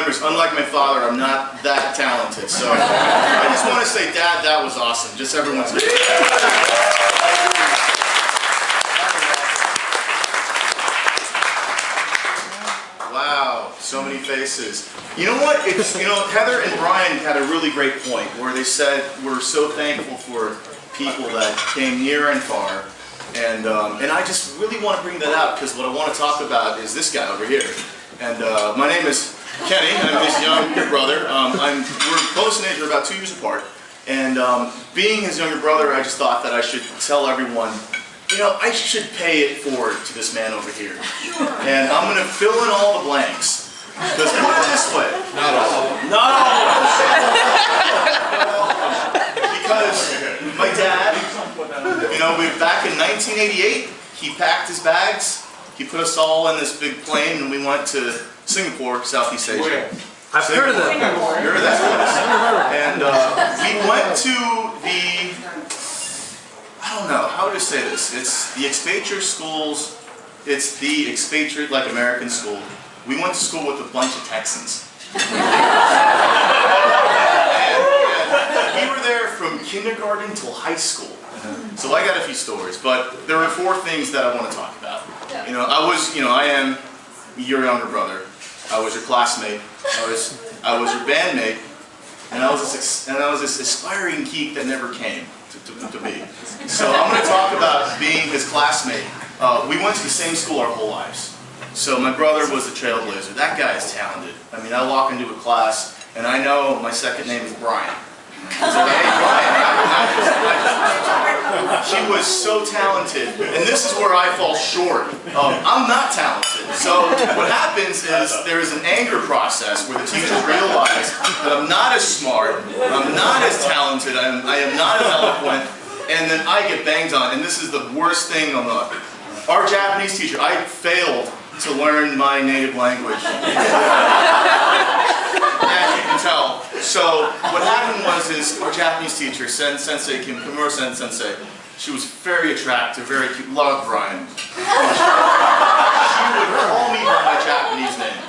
members, unlike my father, I'm not that talented. So I just want to say, Dad, that was awesome. Just everyone's. Wow, so many faces. You know what? Heather and Brian had a really great point where they said we're so thankful for people that came near and far. And I just really want to bring that out because what I want to talk about is this guy over here. And my name is Kenny. I'm his younger brother. We're close in age. We're about 2 years apart. And being his younger brother, I just thought that I should tell everyone, I should pay it forward to this man over here. And I'm going to fill in all the blanks. Because put it this way. Not all. Not all. Because my dad, back in 1988, he packed his bags, he put us all in this big plane, and we went to Singapore, Southeast Asia. I've heard of that. You heard of that place? And we went to I don't know, how would I say this? It's the expatriate schools, it's the expatriate, like American school. We went to school with a bunch of Texans. And we were there from kindergarten till high school. So I got a few stories, but there were 4 things that I want to talk about. I am your younger brother. I was your classmate. I was your bandmate, and I was this aspiring geek that never came to be. So I'm going to talk about being his classmate. We went to the same school our whole lives. So my brother was a trailblazer. That guy is talented. I mean, I walk into a class, and I know my second name is Brian. He's like, hey, Brian. He was so talented, and this is where I fall short. I'm not talented. So what happens is there is an anger process where the teachers realize that I'm not as smart, I'm not as talented, I am not as eloquent, and then I get banged on. And this is the worst thing on our Japanese teacher. I failed to learn my native language. As you can tell. So what happened was our Japanese teacher, Sensei Kimura Sensei, she was very attractive, very cute, loved Brian. She would call me by my Japanese name.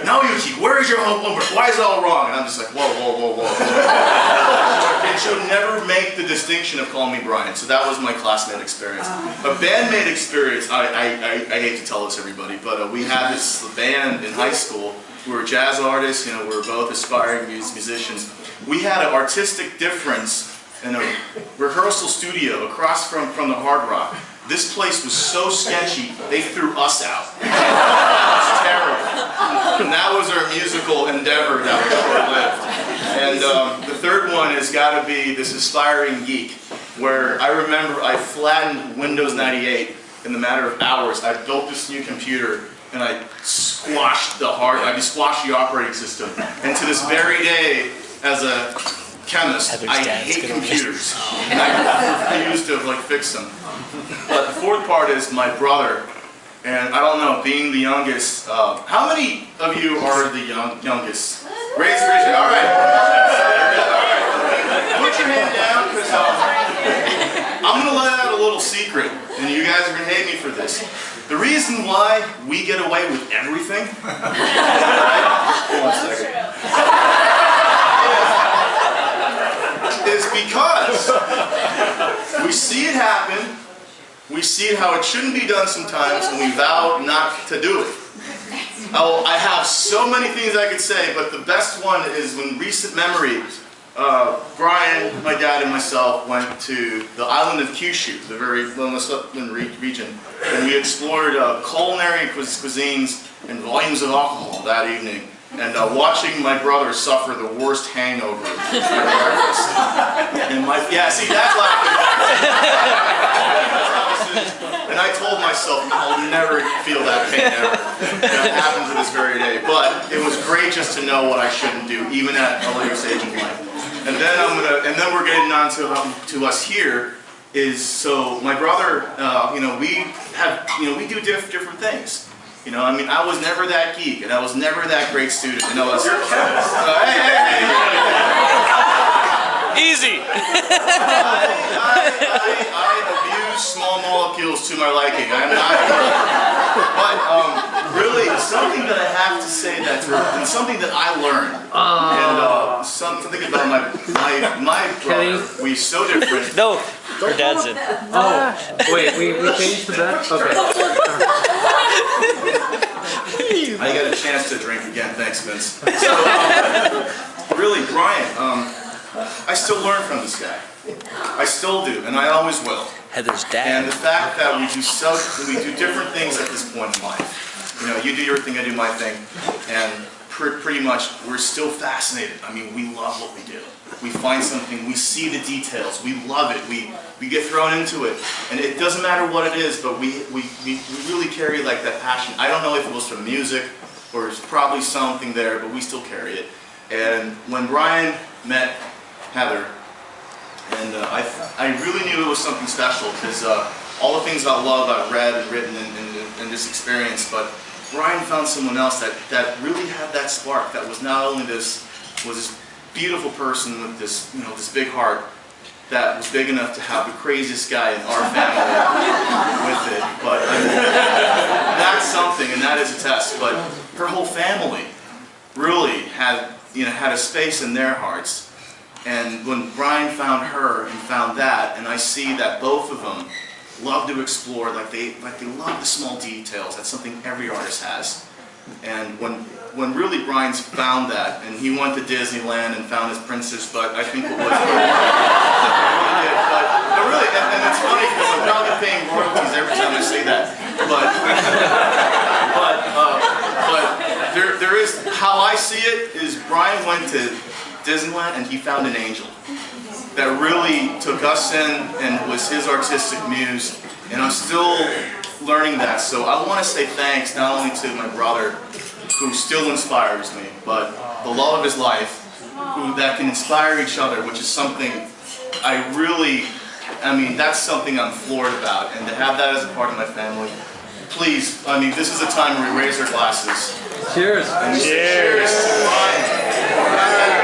Naoyuki, where is your homework? Why is it all wrong? And I'm just like, whoa, whoa, whoa, whoa. And she would never make the distinction of calling me Brian. So that was my classmate experience. A bandmate experience, I hate to tell this everybody, but we had this band in high school. We were jazz artists, we were both aspiring musicians. We had an artistic difference in a rehearsal studio across from the Hard Rock. This place was so sketchy, they threw us out. It was terrible. And that was our musical endeavor that was short-lived. And the third one has got to be this aspiring geek, where I remember I flattened Windows 98 in the matter of hours. I built this new computer, and I squashed the operating system. And to this very day, as a chemist, I hate computers. And I refuse to fix them. But the fourth part is my brother. And I don't know, being the youngest, how many of you are the youngest? Raise your hand. All right. Put your hand down, because I'm going to let out a little secret, and you guys are going to hate me for this. The reason why we get away with everything, is because we see it happen, we see how it shouldn't be done sometimes, and we vow not to do it. I have so many things I could say, but the best one is when recent memory, Brian, my dad, and myself went to the island of Kyushu, the very limitless upland region, and we explored culinary cuisines and volumes of alcohol that evening. And watching my brother suffer the worst hangover at breakfast. And see, that's laughing. And I told myself, I'll never feel that pain ever. That happens to this very day. But it was great just to know what I shouldn't do, even at a later stage in life. And then we're getting on to us here. So my brother, we do different things. I was never that geek, and I was never that great student, and I was... You're a chemist. Easy. I abuse small molecules to my liking. I'm not. But really, something that I have to say that, and something that I learned, and something about my brother. We're so different. No, her dad's in. Oh, wait, we changed the bet? Okay. I got a chance to drink again. Thanks, Vince. So, really, Brian, I still learn from this guy. I still do, and I always will. Heather's dad. And the fact that we do different things at this point in life. You know, you do your thing, I do my thing, and pretty much we're still fascinated. I mean, we love what we do. We find something, we see the details, we love it, we get thrown into it, and it doesn't matter what it is, but we really carry like that passion. I don't know if it was from music or it's probably something there, but we still carry it. And when Brian met Heather, and I really knew it was something special because all the things about love I've read and written in this experience, but Brian found someone else that really had that spark. That was not only this beautiful person with this this big heart that was big enough to have the craziest guy in our family with it, but that's something, and that is a test. But her whole family really had a space in their hearts. And when Brian found her and found that, and I see that both of them love to explore, like they love the small details. That's something every artist has. And when really Brian's found that, and he went to Disneyland and found his princess, but I think it was but really, and it's funny because I'm probably paying royalties every time I say that. But there is, how I see it is Brian went to Disneyland and he found an angel that really took us in and was his artistic muse, and I'm still learning that. So I want to say thanks not only to my brother, who still inspires me, but the love of his life, that can inspire each other, which is something I mean, that's something I'm floored about, and to have that as a part of my family. Please, I mean, this is a time where we raise our glasses. Cheers. And we say cheers to Brian.